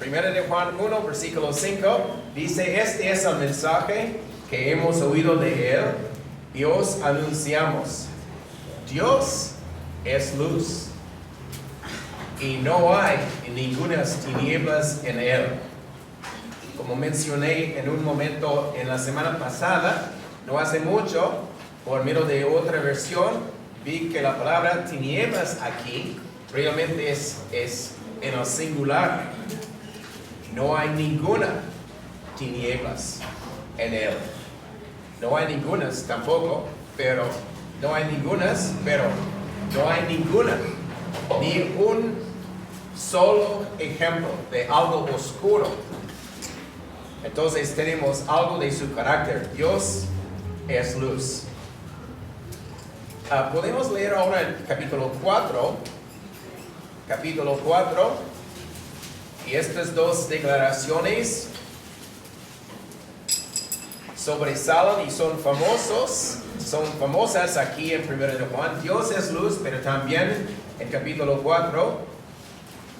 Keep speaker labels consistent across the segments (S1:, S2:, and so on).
S1: Primera de Juan 1, versículo 5, dice, este es el mensaje que hemos oído de él y os anunciamos. Dios es luz y no hay ningunas tinieblas en él. Como mencioné en un momento en la semana pasada, no hace mucho, por medio de otra versión, vi que la palabra tinieblas aquí realmente es en el singular. No hay ninguna tinieblas en él. No hay ningunas tampoco, pero no hay ninguna, ni un solo ejemplo de algo oscuro. Entonces tenemos algo de su carácter. Dios es luz. Podemos leer ahora el capítulo 4. Y estas dos declaraciones sobresalen y son famosas aquí en 1 de Juan. Dios es luz, pero también en capítulo 4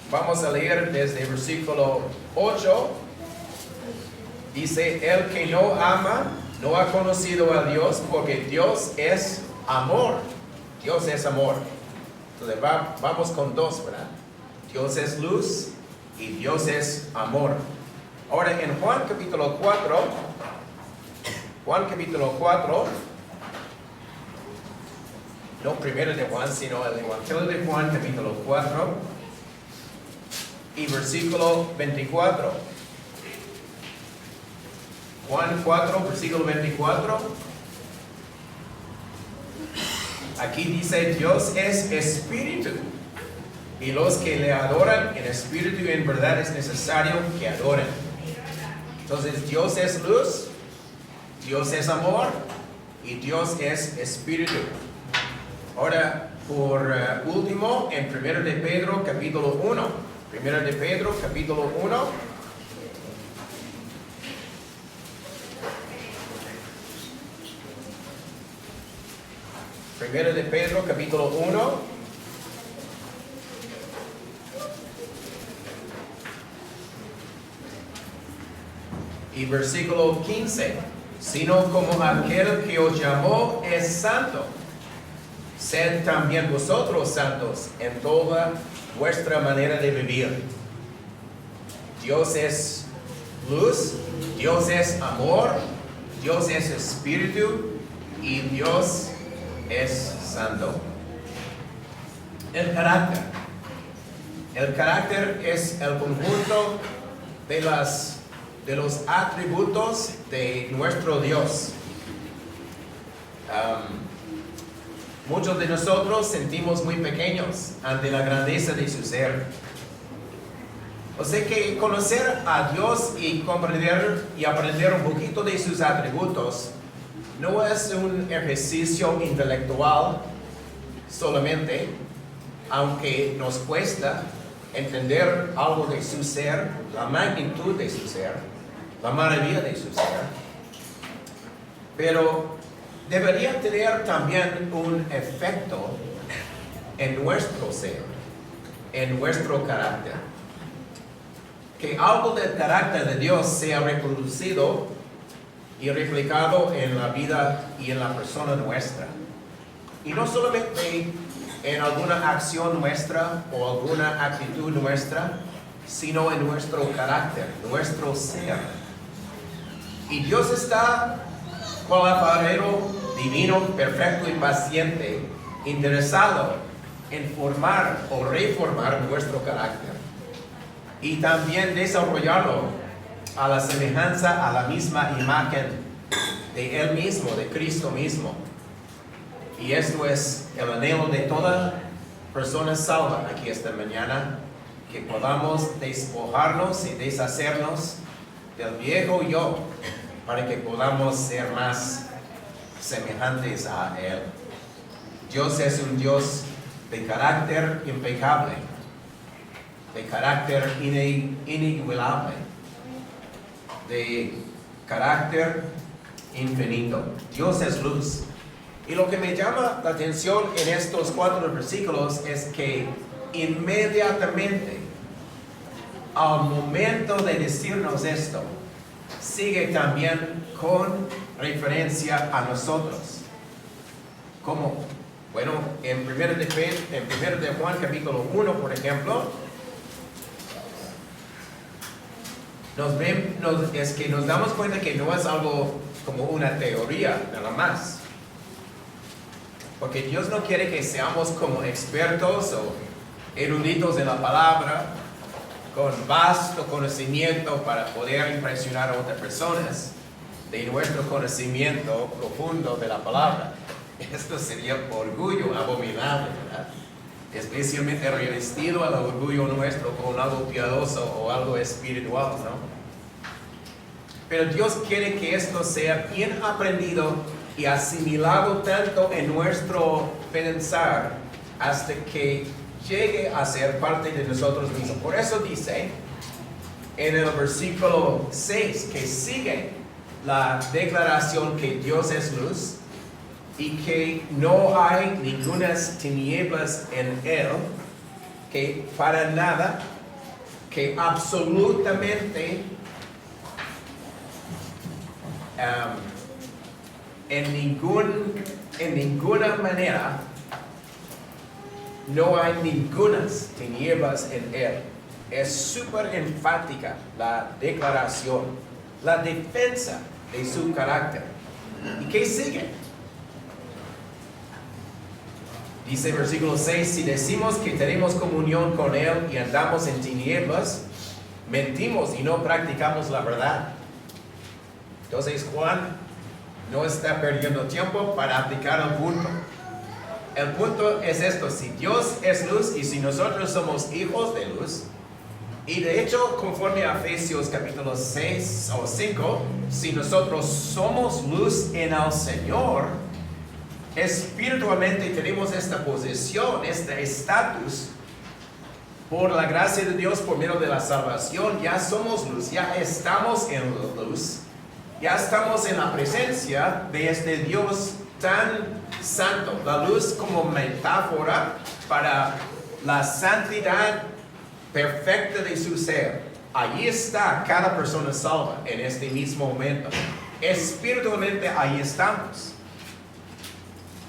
S1: vamos a leer desde el versículo 8. Dice, el que no ama no ha conocido a Dios, porque Dios es amor. Dios es amor. Entonces vamos con dos, ¿verdad? Dios es luz y Dios es amor. Ahora en Juan capítulo 4, no primero de Juan, sino el Evangelio de Juan capítulo 4 y versículo 24. Juan 4, versículo 24. Aquí dice, Dios es espíritu, y los que le adoran en espíritu y en verdad es necesario que adoren. Entonces, Dios es luz, Dios es amor, y Dios es espíritu. Ahora, por último, en 1 de Pedro, capítulo 1. 1 de Pedro, capítulo 1. Primero de Pedro, capítulo 1. Y versículo 15. Sino como aquel que os llamó es santo, sed también vosotros santos en toda vuestra manera de vivir. Dios es luz, Dios es amor, Dios es espíritu y Dios es santo. El carácter. El carácter es el conjunto de los atributos de nuestro Dios. Muchos de nosotros sentimos muy pequeños ante la grandeza de su ser. O sea que conocer a Dios y comprender y aprender un poquito de sus atributos no es un ejercicio intelectual solamente, aunque nos cuesta entender algo de su ser, la magnitud de su ser, la maravilla de su ser. Pero debería tener también un efecto en nuestro ser, en nuestro carácter. Que algo del carácter de Dios sea reproducido y replicado en la vida y en la persona nuestra. Y no solamente en alguna acción nuestra o alguna actitud nuestra, sino en nuestro carácter, nuestro ser. Y Dios está, cual alfarero divino, perfecto y paciente, interesado en formar o reformar nuestro carácter. Y también desarrollarlo a la semejanza, a la misma imagen de Él mismo, de Cristo mismo. Y esto es el anhelo de toda persona salva aquí esta mañana, que podamos despojarnos y deshacernos del viejo yo, para que podamos ser más semejantes a Él. Dios es un Dios de carácter impecable, de carácter inigualable, de carácter infinito. Dios es luz. Y lo que me llama la atención en estos 4 versículos es que inmediatamente al momento de decirnos esto, sigue también con referencia a nosotros. ¿Cómo? Bueno, en 1 de Juan capítulo 1, por ejemplo, es que nos damos cuenta que no es algo como una teoría nada más. Porque Dios no quiere que seamos como expertos o eruditos de la palabra, con vasto conocimiento para poder impresionar a otras personas de nuestro conocimiento profundo de la palabra. Esto sería orgullo abominable, ¿verdad? Especialmente revestido al orgullo nuestro con algo piadoso o algo espiritual, ¿no? Pero Dios quiere que esto sea bien aprendido y asimilado tanto en nuestro pensar hasta que llegue a ser parte de nosotros mismos. Por eso dice en el versículo 6 que sigue la declaración que Dios es luz y que no hay ningunas tinieblas en Él, que para nada, que absolutamente en ninguna manera no hay ningunas tinieblas en Él. Es súper enfática la declaración, la defensa de su carácter. ¿Y qué sigue? Dice versículo 6, si decimos que tenemos comunión con Él y andamos en tinieblas, mentimos y no practicamos la verdad. Entonces Juan no está perdiendo tiempo para aplicar el punto. El punto es esto: si Dios es luz y si nosotros somos hijos de luz, y de hecho conforme a Efesios capítulo 6 o 5, si nosotros somos luz en el Señor, espiritualmente tenemos esta posición, este estatus, por la gracia de Dios, por medio de la salvación, ya somos luz, ya estamos en luz, ya estamos en la presencia de este Dios tan santo. La luz como metáfora para la santidad perfecta de su ser. Allí está cada persona salva en este mismo momento. Espiritualmente ahí estamos.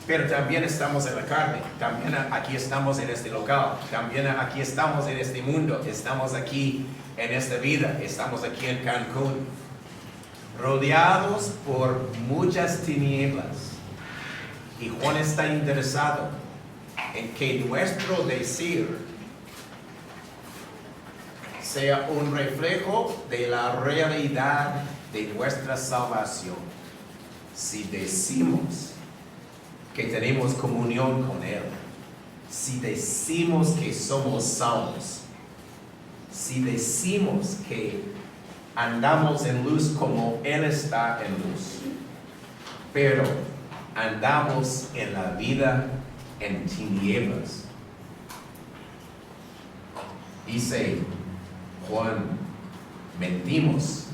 S1: Pero también estamos en la carne, también aquí estamos en este local, también aquí estamos en este mundo, estamos aquí en esta vida, estamos aquí en Cancún, rodeados por muchas tinieblas. Y Juan está interesado en que nuestro decir sea un reflejo de la realidad de nuestra salvación. Si decimos que tenemos comunión con Él, si decimos que somos salvos, si decimos que andamos en luz como Él está en luz, pero andamos en la vida en tinieblas, dice Juan, mentimos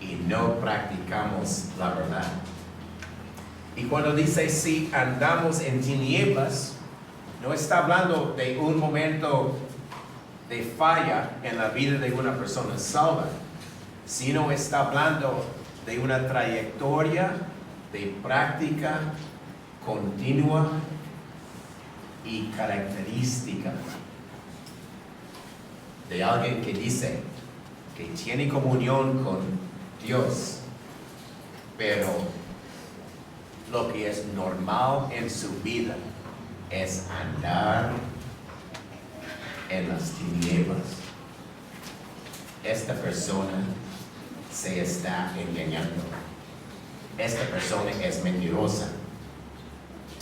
S1: y no practicamos la verdad. Y cuando dice si andamos en tinieblas, no está hablando de un momento de falla en la vida de una persona salva, sino está hablando de una trayectoria de práctica continua y característica de alguien que dice que tiene comunión con Dios, pero lo que es normal en su vida es andar en las tinieblas. Esta persona se está engañando. Esta persona es mentirosa.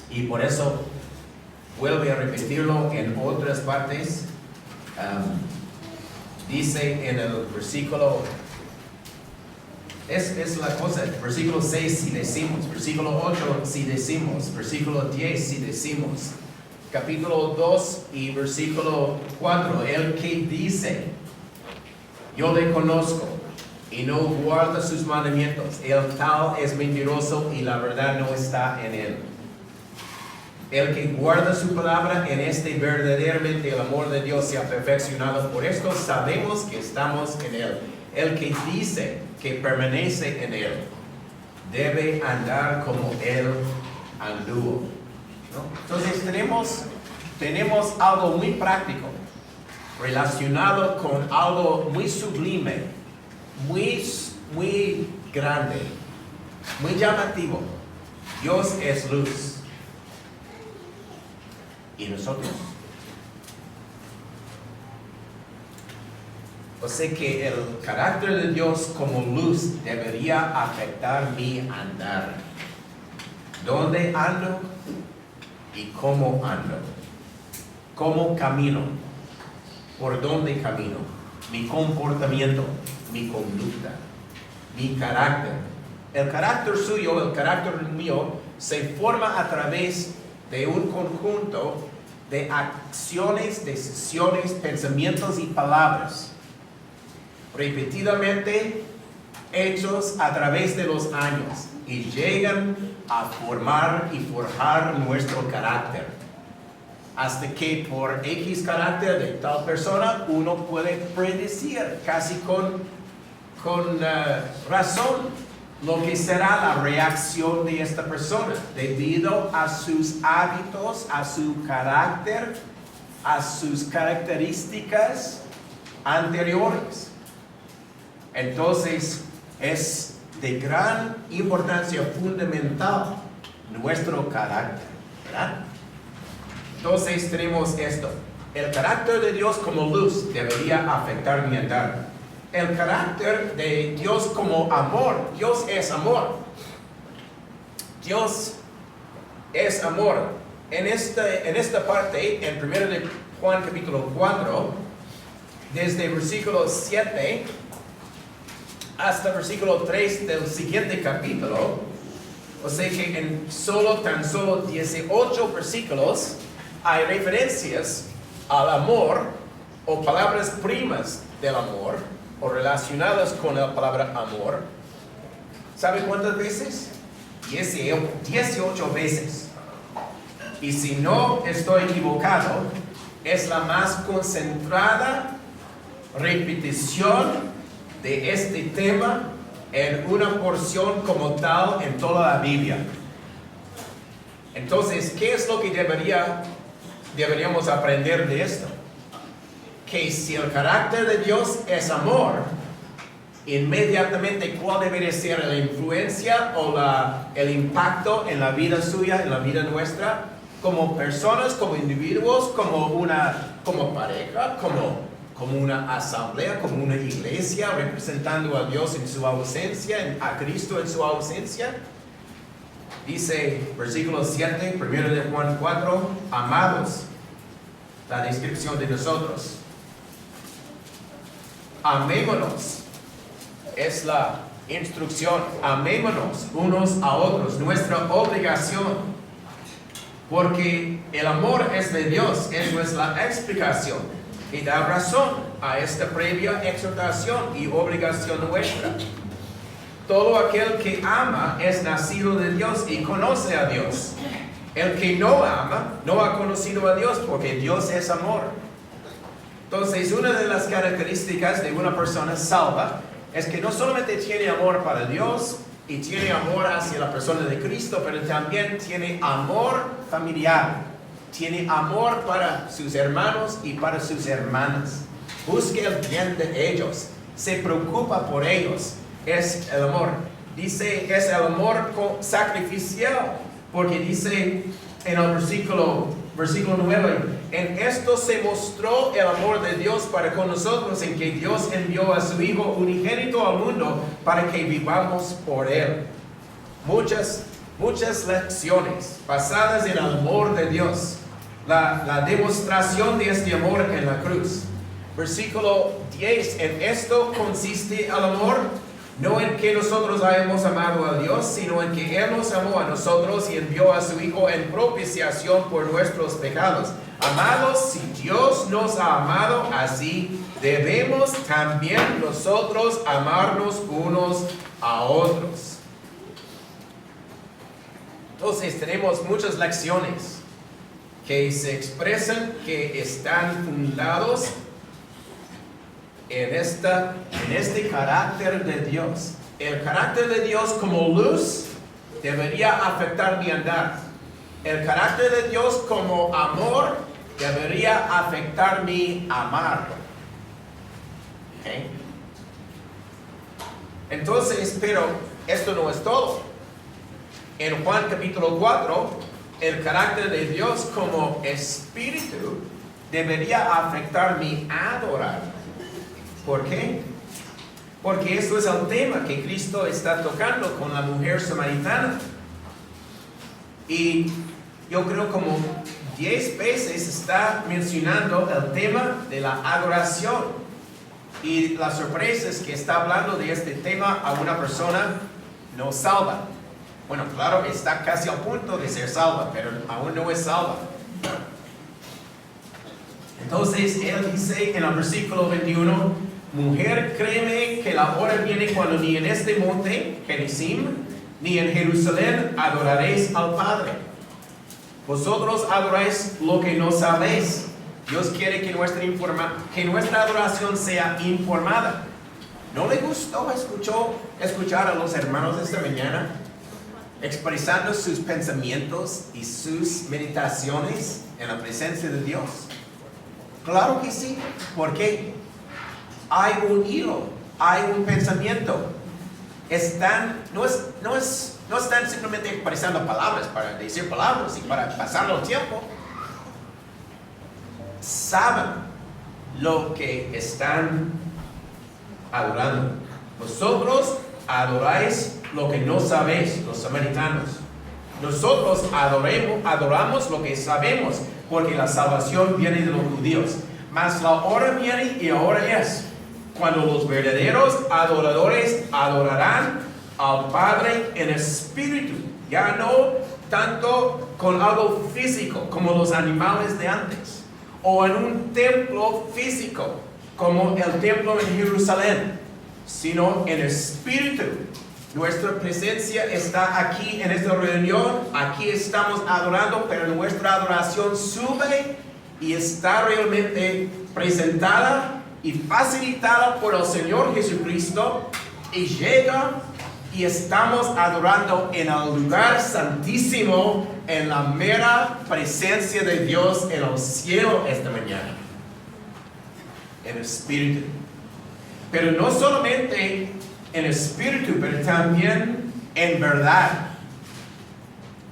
S1: Y por eso vuelve a repetirlo en otras partes. Dice en el versículo, es la cosa, versículo 6 si decimos, versículo 8 si decimos, versículo 10 si decimos, capítulo 2 y versículo 4, el que dice, yo le conozco y no guarda sus mandamientos, el tal es mentiroso y la verdad no está en él. El que guarda su palabra, en este verdaderamente el amor de Dios se ha perfeccionado. Por esto sabemos que estamos en Él. El que dice que permanece en Él debe andar como Él anduvo, ¿no? Entonces tenemos algo muy práctico relacionado con algo muy sublime, muy grande, muy llamativo. Dios es luz. ¿Y nosotros? O sea que el carácter de Dios como luz debería afectar mi andar. ¿Dónde ando y cómo ando? ¿Cómo camino? ¿Por dónde camino? Mi comportamiento, mi conducta, mi carácter. El carácter suyo, el carácter mío, se forma a través de un conjunto de acciones, decisiones, pensamientos y palabras, repetidamente hechos a través de los años, y llegan a formar y forjar nuestro carácter. Hasta que por X carácter de tal persona, uno puede predecir casi con razón lo que será la reacción de esta persona, debido a sus hábitos, a su carácter, a sus características anteriores. Entonces, es de gran importancia fundamental nuestro carácter, ¿verdad? Entonces tenemos esto. El carácter de Dios como luz debería afectar mi andar. El carácter de Dios como amor. Dios es amor. Dios es amor. En esta parte, en 1 de Juan capítulo 4, desde el versículo 7 hasta el versículo 3 del siguiente capítulo, o sea que en tan solo 18 versículos hay referencias al amor o palabras primas del amor o relacionadas con la palabra amor. ¿Sabe cuántas veces? 18 veces. Y si no estoy equivocado, es la más concentrada repetición de este tema en una porción como tal en toda la Biblia. Entonces, ¿qué es lo que deberíamos aprender de esto? Que si el carácter de Dios es amor, inmediatamente ¿cuál debería ser la influencia o el impacto en la vida suya, en la vida nuestra, como personas, como individuos, como pareja, como una asamblea, como una iglesia, representando a Dios en su ausencia, a Cristo en su ausencia? Dice, versículo 7, 1 de Juan 4, amados, la descripción de nosotros. Amémonos, es la instrucción, amémonos unos a otros, nuestra obligación, porque el amor es de Dios, es nuestra explicación, y da razón a esta previa exhortación y obligación nuestra. Todo aquel que ama es nacido de Dios y conoce a Dios. El que no ama no ha conocido a Dios, porque Dios es amor. Entonces, una de las características de una persona salva es que no solamente tiene amor para Dios y tiene amor hacia la persona de Cristo, pero también tiene amor familiar. Tiene amor para sus hermanos y para sus hermanas. Busca el bien de ellos. Se preocupa por ellos. Es el amor. Dice, es el amor sacrificial. Porque dice en el versículo 9, en esto se mostró el amor de Dios para con nosotros, en que Dios envió a su Hijo unigénito al mundo para que vivamos por Él. Muchas lecciones basadas en el amor de Dios. La demostración de este amor en la cruz. Versículo 10, en esto consiste el amor, no en que nosotros hayamos amado a Dios, sino en que Él nos amó a nosotros y envió a su Hijo en propiciación por nuestros pecados. Amados, si Dios nos ha amado así, debemos también nosotros amarnos unos a otros. Entonces tenemos muchas lecciones que se expresan que están fundados en este carácter de Dios. El carácter de Dios como luz debería afectar mi andar. El carácter de Dios como amor debería afectar mi amar. ¿Okay? Entonces, pero esto no es todo. En Juan capítulo 4, el carácter de Dios como espíritu debería afectar mi adorar. ¿Por qué? Porque eso es el tema que Cristo está tocando con la mujer samaritana. Y yo creo como 10 veces está mencionando el tema de la adoración. Y la sorpresa es que está hablando de este tema a una persona no salva. Bueno, claro, está casi al punto de ser salva, pero aún no es salva. Entonces, él dice en el versículo 21, mujer, créeme que la hora viene cuando ni en este monte, Gerizim, ni en Jerusalén adoraréis al Padre. Vosotros adoráis lo que no sabéis. Dios quiere que nuestra adoración sea informada. ¿No le gustó escuchar a los hermanos esta mañana expresando sus pensamientos y sus meditaciones en la presencia de Dios? Claro que sí. ¿Por qué? Hay un hilo, hay un pensamiento. No están simplemente expresando palabras para decir palabras y para pasar el tiempo. Saben lo que están adorando. Vosotros adoráis lo que no sabéis, los samaritanos. Nosotros adoramos lo que sabemos, porque la salvación viene de los judíos. Mas la hora viene y ahora es, cuando los verdaderos adoradores adorarán al Padre en espíritu, ya no tanto con algo físico como los animales de antes, o en un templo físico como el templo en Jerusalén, sino en espíritu. Nuestra presencia está aquí en esta reunión, aquí estamos adorando, pero nuestra adoración sube y está realmente presentada y facilitada por el Señor Jesucristo, y llega y estamos adorando en el lugar santísimo, en la mera presencia de Dios en el cielo esta mañana, en espíritu. Pero no solamente en espíritu, pero también en verdad.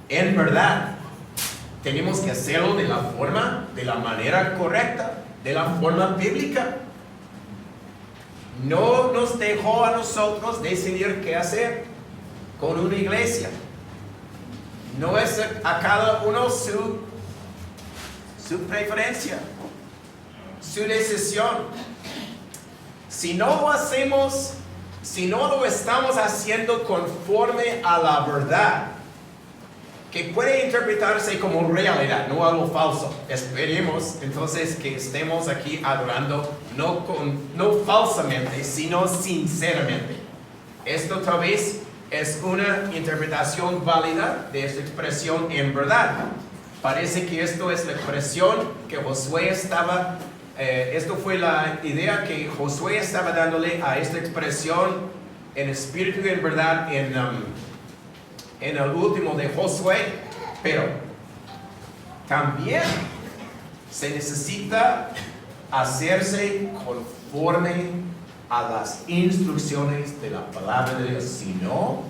S1: En verdad. Tenemos que hacerlo de la manera correcta, de la forma bíblica. No nos dejó a nosotros decidir qué hacer con una iglesia. No es a cada uno su preferencia, su decisión. Si no lo estamos haciendo conforme a la verdad, que puede interpretarse como realidad, no algo falso. Esperemos entonces que estemos aquí adorando no falsamente, sino sinceramente. Esto tal vez es una interpretación válida de esta expresión en verdad. Parece que esto es la expresión que Josué estaba, esto fue la idea que Josué estaba dándole a esta expresión en espíritu y en verdad en el último de Josué, pero también se necesita hacerse conforme a las instrucciones de la palabra de Dios. Si no,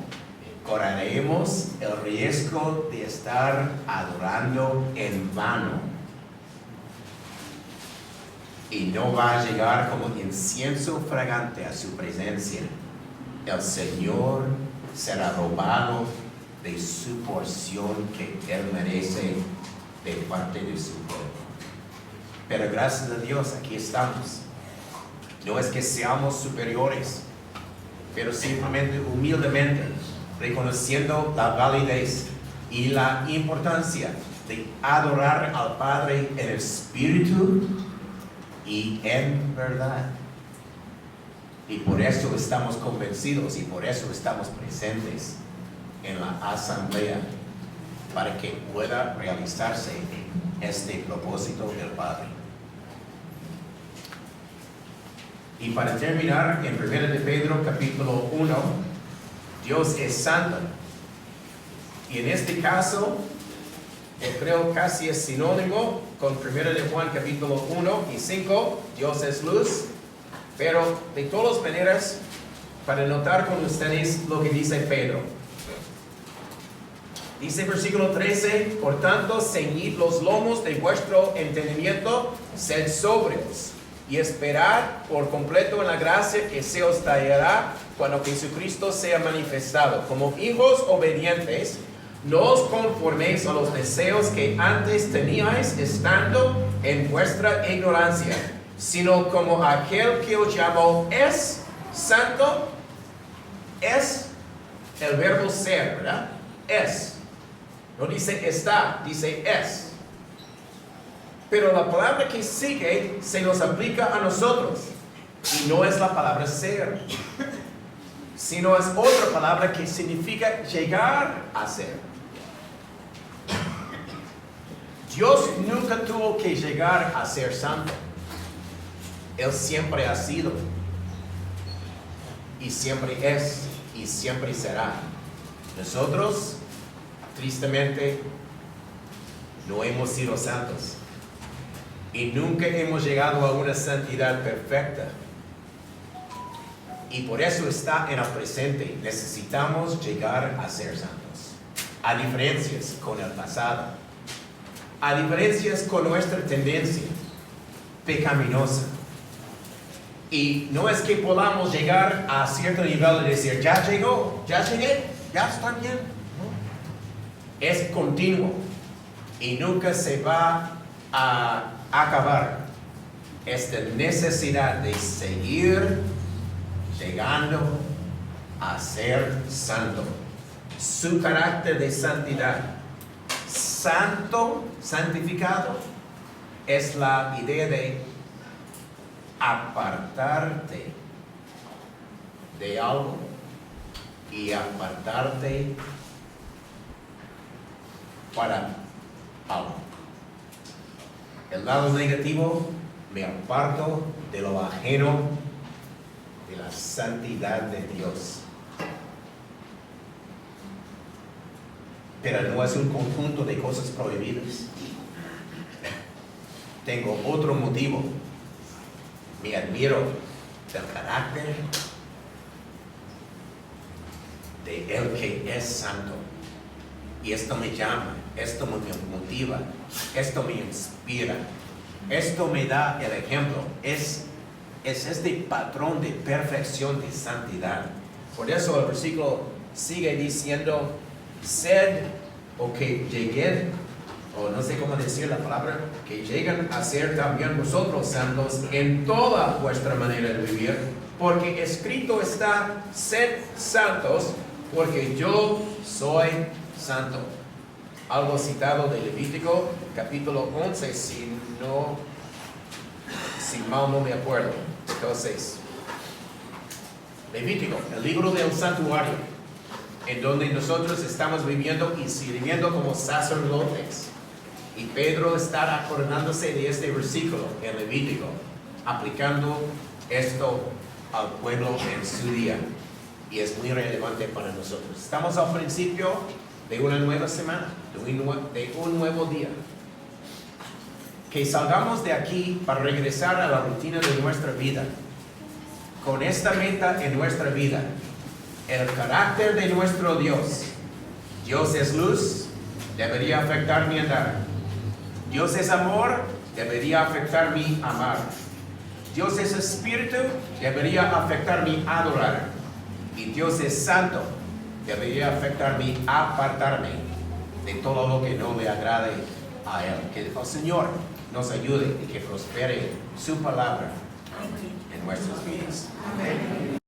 S1: correremos el riesgo de estar adorando en vano, y no va a llegar como incienso fragante a su presencia. El Señor será robado de su porción que Él merece de parte de su pueblo. Pero gracias a Dios aquí estamos. No es que seamos superiores, pero simplemente humildemente reconociendo la validez y la importancia de adorar al Padre en espíritu y en verdad. Y por eso estamos convencidos y por eso estamos presentes en la asamblea, para que pueda realizarse este propósito del Padre. Y para terminar, en 1 de Pedro capítulo 1, Dios es santo. Y en este caso, yo creo casi es sinónimo con 1 de Juan capítulo 1 y 5, Dios es luz. Pero de todas maneras, para notar con ustedes lo que dice Pedro. Dice versículo 13, por tanto, ceñid los lomos de vuestro entendimiento, sed sobrios, y esperad por completo en la gracia que se os dará cuando Jesucristo sea manifestado. Como hijos obedientes, no os conforméis a los deseos que antes teníais estando en vuestra ignorancia, sino como aquel que os llamó es santo, es el verbo ser, ¿verdad? Es. No dice está, dice es. Pero la palabra que sigue se nos aplica a nosotros. Y no es la palabra ser, sino es otra palabra que significa llegar a ser. Dios nunca tuvo que llegar a ser santo. Él siempre ha sido. Y siempre es. Y siempre será. Nosotros, tristemente, no hemos sido santos. Y nunca hemos llegado a una santidad perfecta. Y por eso está en el presente. Necesitamos llegar a ser santos. A diferencias con el pasado. A diferencias con nuestra tendencia pecaminosa. Y no es que podamos llegar a cierto nivel y decir, ya llegó, ya llegué, ya está bien. No. Es continuo y nunca se va a acabar esta necesidad de seguir llegando a ser santo. Su carácter de santidad. Santo, santificado, es la idea de apartarte de algo y apartarte para algo. El lado negativo, me aparto de lo ajeno, de la santidad de Dios. Pero no es un conjunto de cosas prohibidas. Tengo otro motivo. Me admiro del carácter de el que es santo. Y esto me llama, esto me motiva, esto me inspira, esto me da el ejemplo. Es este patrón de perfección, de santidad. Por eso el versículo sigue diciendo, sed, o que lleguen, o no sé cómo decir la palabra, que lleguen a ser también vosotros santos en toda vuestra manera de vivir, porque escrito está, sed santos, porque yo soy santo. Algo citado de Levítico, capítulo 11, si mal no me acuerdo. Entonces, Levítico, el libro del santuario, en donde nosotros estamos viviendo y sirviendo como sacerdotes. Y Pedro está acordándose de este versículo en Levítico, aplicando esto al pueblo en su día. Y es muy relevante para nosotros. Estamos al principio de una nueva semana, de un nuevo día. Que salgamos de aquí para regresar a la rutina de nuestra vida, con esta meta en nuestra vida. El carácter de nuestro Dios. Dios es luz, debería afectar mi andar. Dios es amor, debería afectar mi amar. Dios es espíritu, debería afectar mi adorar. Y Dios es santo, debería afectar mi apartarme de todo lo que no le agrade a Él. Que el Señor nos ayude y que prospere su palabra en nuestras vidas. Amén.